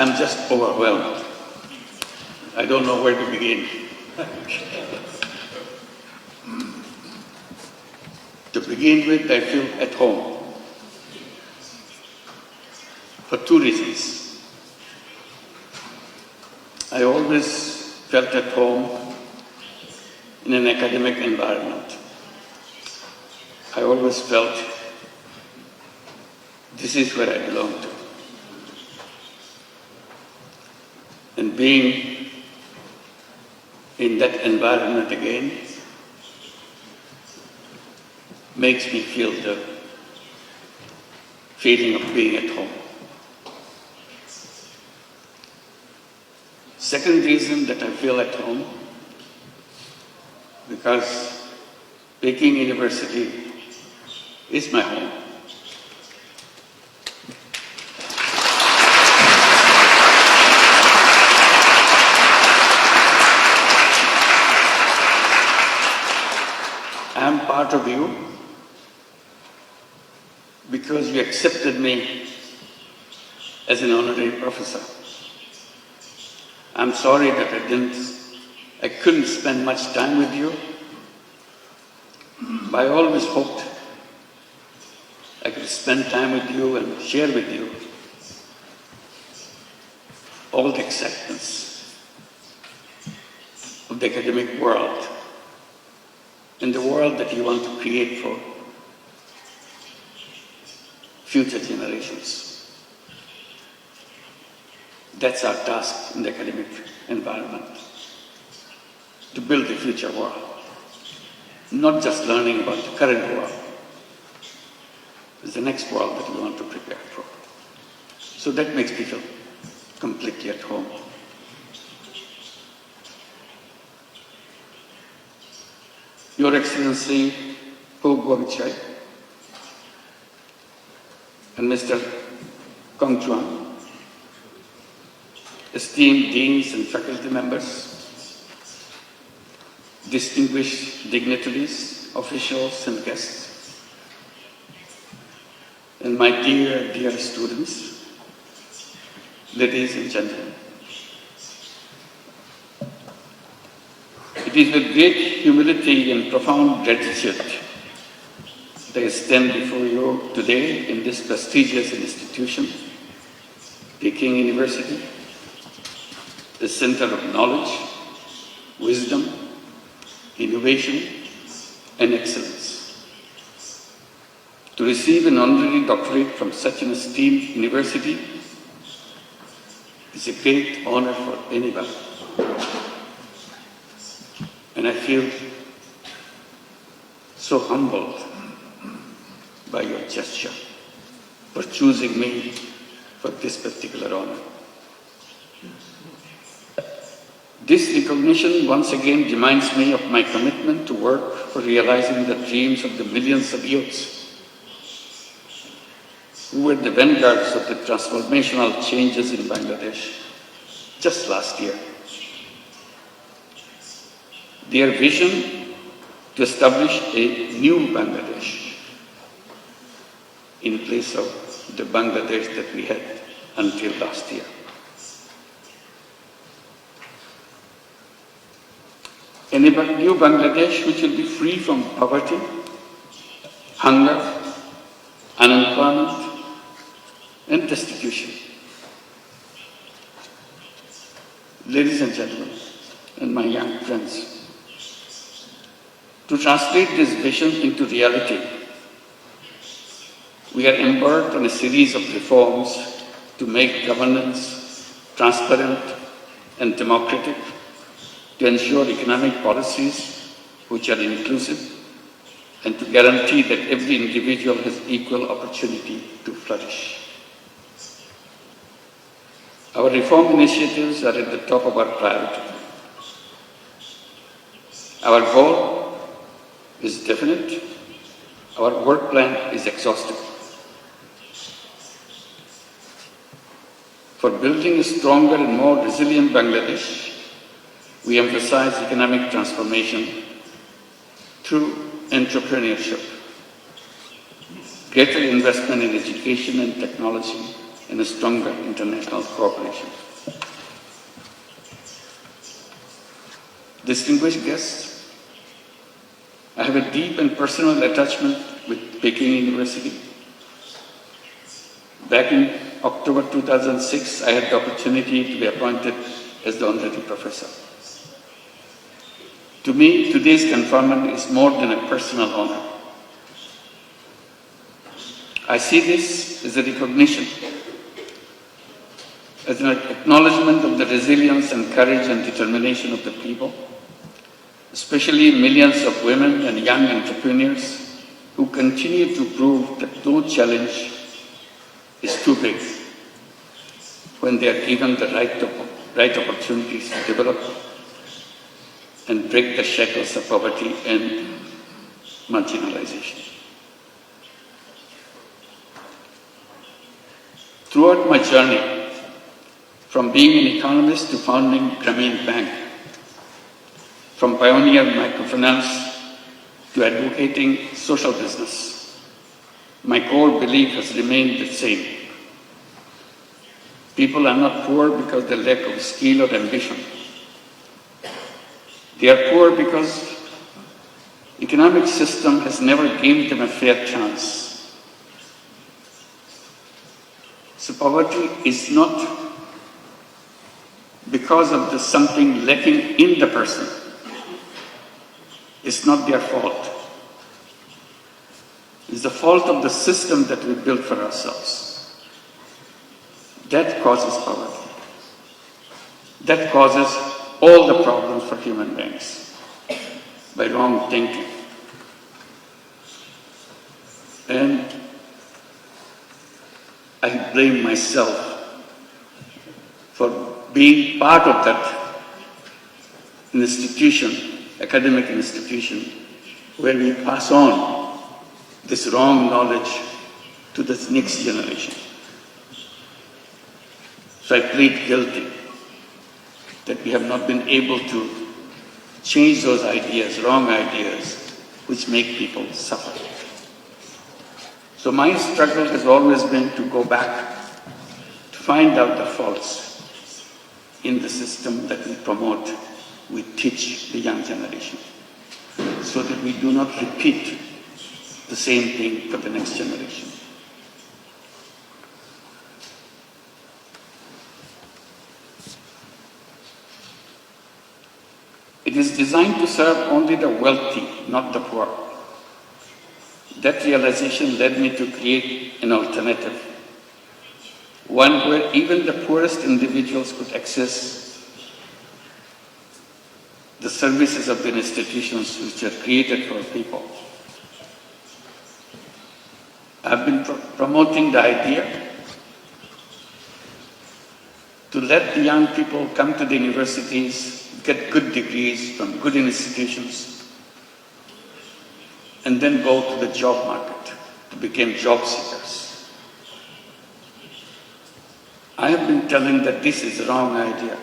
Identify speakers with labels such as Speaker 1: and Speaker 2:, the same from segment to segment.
Speaker 1: I'm just overwhelmed. I don't know where to begin. To begin with, I feel at home for two reasons. I always felt at home in an academic environment. I always felt this is where I belong to. And being in that environment again makes me feel the feeling of being at home. Second reason that I feel at home, because Peking University is my home. I am part of you because you accepted me as an honorary professor. I'm sorry that I couldn't spend much time with you, but I always hoped I could spend time with you and share with you all the excitements of the academic world and the world that you want to create for future generations. That's our task in the academic environment, to build the future world, not just learning about the current world. It's the next world that we want to prepare for. So that makes me feel completely at home. Your Excellency Ho Guangchai and Mr. Kong Chuan, esteemed deans and faculty members, distinguished dignitaries, officials and guests, and my dear, dear students, ladies and gentlemen. It is with great humility and profound gratitude that I stand before you today in this prestigious institution, Peking University, the center of knowledge, wisdom, innovation, and excellence. To receive an honorary doctorate from such an esteemed university is a great honor for anyone. And I feel so humbled by your gesture for choosing me for this particular honor. This recognition once again reminds me of my commitment to work for realizing the dreams of the millions of youths who were the vanguards of the transformational changes in Bangladesh just last year. Their vision to establish a new Bangladesh in place of the Bangladesh that we had until last year. A new Bangladesh which will be free from poverty, hunger, unemployment, and destitution. Ladies and gentlemen, and my young friends, to translate this vision into reality, we are embarked on a series of reforms to make governance transparent and democratic, to ensure economic policies which are inclusive, and to guarantee that every individual has equal opportunity to flourish. Our reform initiatives are at the top of our priority. Our goal is definite. Our work plan is exhaustive. For building a stronger and more resilient Bangladesh, we emphasize economic transformation through entrepreneurship, greater investment in education and technology, and a stronger international cooperation. Distinguished guests, I have a deep and personal attachment with Peking University. Back in October 2006, I had the opportunity to be appointed as the honorary professor. To me, today's conferment is more than a personal honor. I see this as a recognition, as an acknowledgement of the resilience and courage and determination of the people, especially millions of women and young entrepreneurs who continue to prove that no challenge is too big when they are given the right opportunities to develop and break the shackles of poverty and marginalization. Throughout my journey, from being an economist to founding Grameen Bank, from pioneer microfinance to advocating social business, my core belief has remained the same. People are not poor because they lack of skill or ambition. They are poor because the economic system has never given them a fair chance. So poverty is not because of something lacking in the person. It's not their fault. It's the fault of the system that we built for ourselves. That causes poverty. That causes all the problems for human beings by wrong thinking. And I blame myself for being part of that institution, academic institution, where we pass on this wrong knowledge to the next generation. So I plead guilty that we have not been able to change those ideas, wrong ideas, which make people suffer. So my struggle has always been to go back, to find out the faults in the system that we promote, we teach the young generation, so that we do not repeat the same thing for the next generation. It is designed to serve only the wealthy, not the poor. That realization led me to create an alternative, one where even the poorest individuals could access the services of the institutions which are created for people. I've been promoting the idea to let the young people come to the universities, get good degrees from good institutions, and then go to the job market to become job seekers. I have been telling that this is a wrong idea.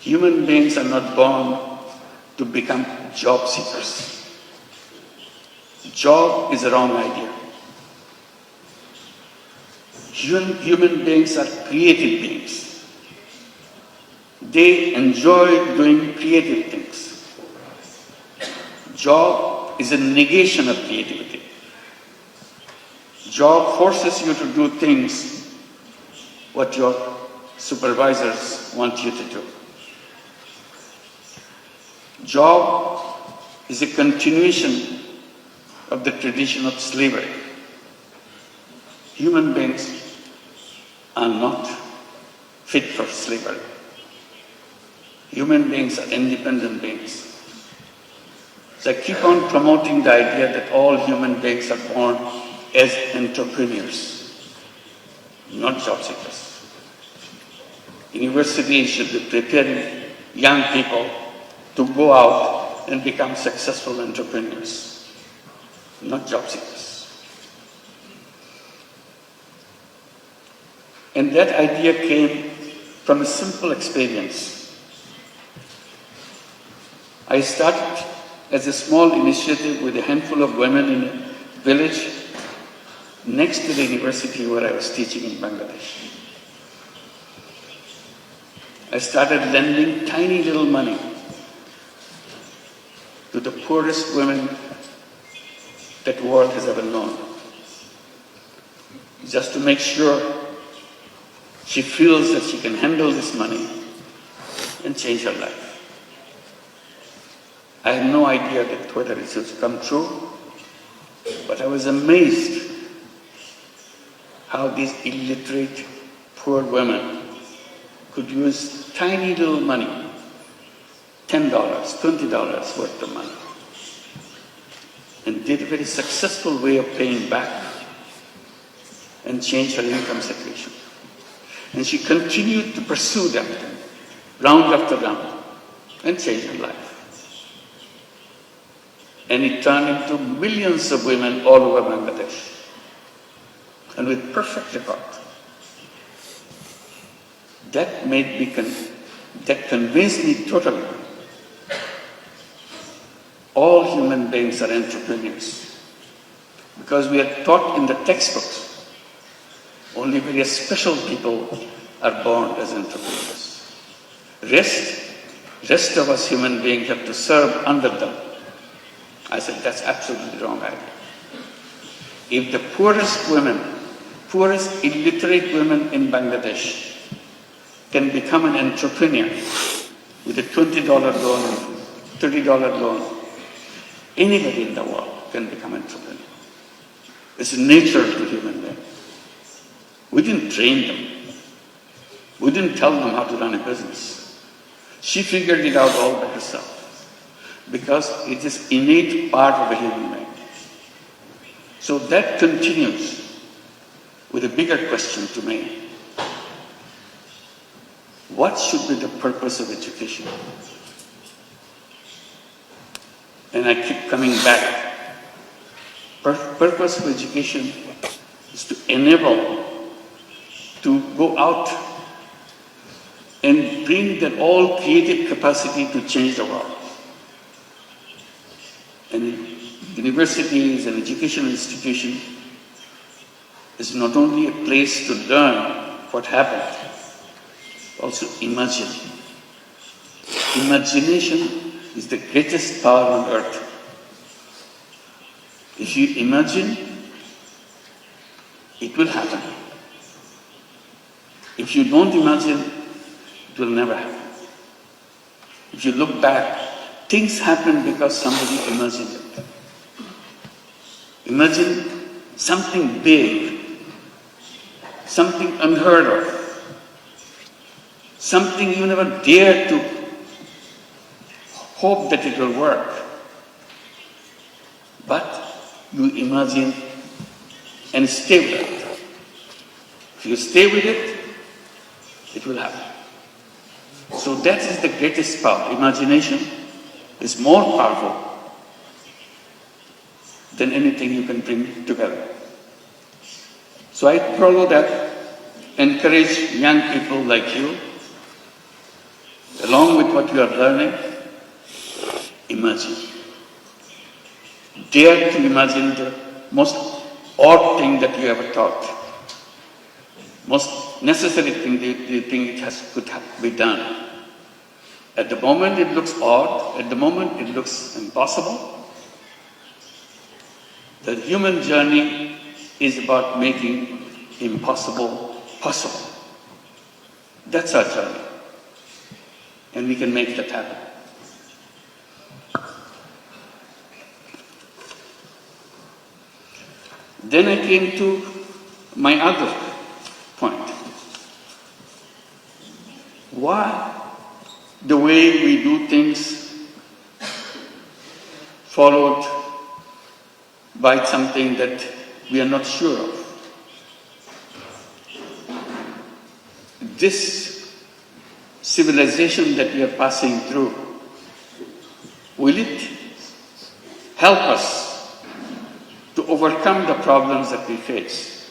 Speaker 1: Human beings are not born to become job seekers. Job is a wrong idea. Human beings are creative beings. They enjoy doing creative things. Job is a negation of creativity. Job forces you to do things what your supervisors want you to do. Job is a continuation of the tradition of slavery. Human beings are not fit for slavery. Human beings are independent beings. So I keep on promoting the idea that all human beings are born as entrepreneurs, not job seekers. Universities should be preparing young people to go out and become successful entrepreneurs, not job seekers. And that idea came from a simple experience. I started as a small initiative with a handful of women in a village next to the university where I was teaching in Bangladesh. I started lending tiny little money to the poorest women that the world has ever known, just to make sure she feels that she can handle this money and change her life. I had no idea that whether it would come true, but I was amazed how these illiterate, poor women could use tiny little money, $10, $20 worth of money, and did a very successful way of paying back and change her income situation. And she continued to pursue that round after round and change her life. And it turned into millions of women all over Bangladesh, and with perfect record. That convinced me totally. All human beings are entrepreneurs, because we are taught in the textbooks only very special people are born as entrepreneurs. Rest of us human beings have to serve under them. I said, that's absolutely the wrong idea. If the poorest illiterate women in Bangladesh can become an entrepreneur with a $20 loan, $30 loan, anybody in the world can become an entrepreneur. It's natural to human beings. We didn't train them. We didn't tell them how to run a business. She figured it out all by herself, because it is innate part of a human being. So that continues with a bigger question to me. What should be the purpose of education? And I keep coming back. Purpose of education is to enable to go out and bring that all creative capacity to change the world. And universities and educational institution is not only a place to learn what happened, also imagine. Imagination is the greatest power on earth. If you imagine, it will happen. If you don't imagine, it will never happen. If you look back, things happen because somebody imagined it. Imagine something big, something unheard of, something you never dared to hope that it will work. But you imagine and stay with it. If you stay with it, it will happen. So that is the greatest power. Imagination is more powerful than anything you can bring together. So I follow that, encourage young people like you, along with what you are learning, imagine. Dare to imagine the most odd thing that you ever thought. Most necessary thing you think could be done. At the moment it looks odd, at the moment it looks impossible. The human journey is about making impossible possible. That's our journey. And we can make that happen. Then I came to my other point. Why the way we do things followed by something that we are not sure of? This civilization that we are passing through, will it help us to overcome the problems that we face?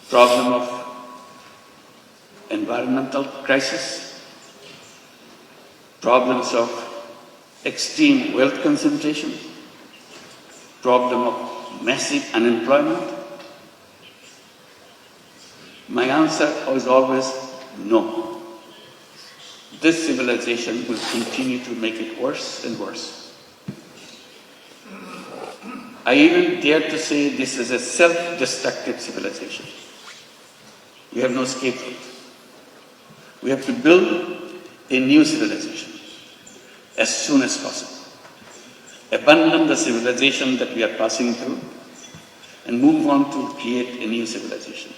Speaker 1: Problem of environmental crisis, problems of extreme wealth concentration, problem of massive unemployment, My answer is always no. This civilization will continue to make it worse and worse. I even dare to say this is a self-destructive civilization. We have no scapegoat. We have to build a new civilization as soon as possible. Abandon the civilization that we are passing through and move on to create a new civilization.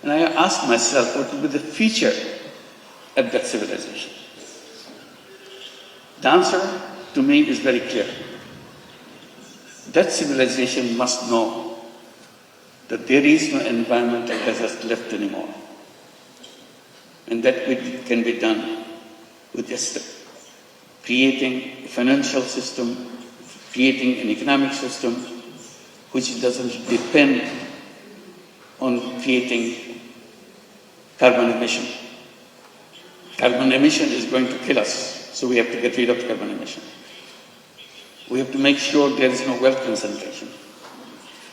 Speaker 1: And I ask myself, what will be the future of that civilization? The answer to me is very clear. That civilization must know that there is no environmental hazard left anymore. And that can be done with just creating a financial system, creating an economic system which doesn't depend on creating carbon emission. Carbon emission is going to kill us, so we have to get rid of carbon emission. We have to make sure there is no wealth concentration.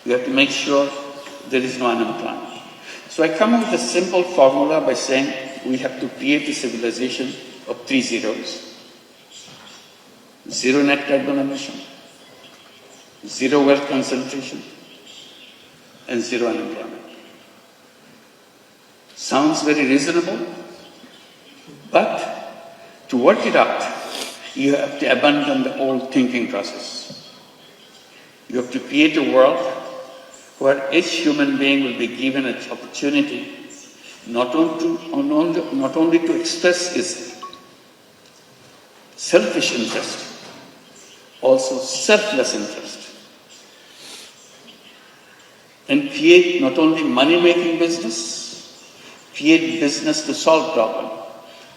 Speaker 1: We have to make sure there is no unemployment. So I come up with a simple formula by saying we have to create a civilization of 3 zeros. 0 net carbon emission, 0 wealth concentration, and 0 unemployment. Sounds very reasonable, but to work it out, you have to abandon the old thinking process. You have to create a world where each human being will be given an opportunity not only to express his selfish interest, also selfless interest, and create not only money-making business, create business to solve problems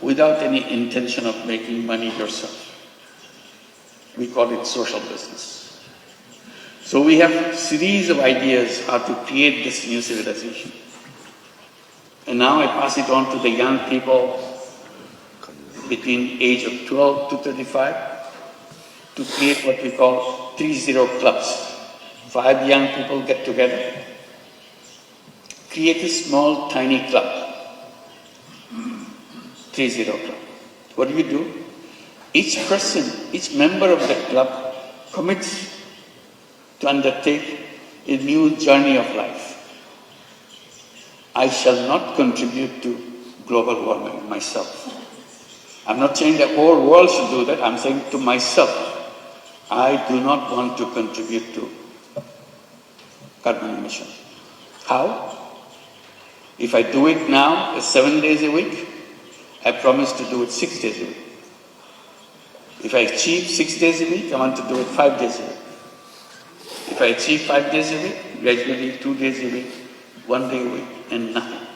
Speaker 1: without any intention of making money yourself. We call it social business. So we have a series of ideas how to create this new civilization. And now I pass it on to the young people between age of 12 to 35 to create what we call 3-0 clubs. 5 young people get together, create a small, tiny club, 3-0 club. What do? Each person, each member of that club commits to undertake a new journey of life. I shall not contribute to global warming myself. I'm not saying the whole world should do that. I'm saying to myself, I do not want to contribute to carbon emission. How? If I do it now, 7 days a week, I promise to do it 6 days a week. If I achieve 6 days a week, I want to do it 5 days a week. If I achieve 5 days a week, gradually 2 days a week, 1 day a week, and nothing.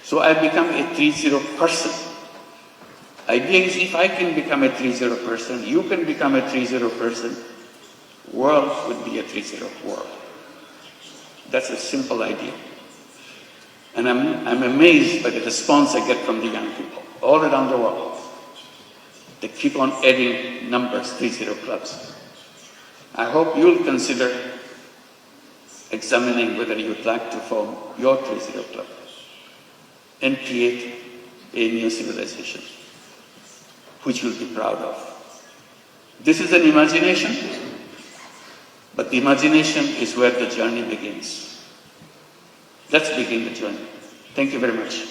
Speaker 1: So I become a 3-0 person. Idea is if I can become a 3-0 person, you can become a 3-0 person, world would be a 3-0 world. That's a simple idea. And I'm amazed by the response I get from the young people all around the world. They keep on adding numbers, 3-0 clubs. I hope you'll consider examining whether you'd like to form your 3-0 club and create a new civilization, which you'll be proud of. This is an imagination, but the imagination is where the journey begins. Let's begin the journey. Thank you very much.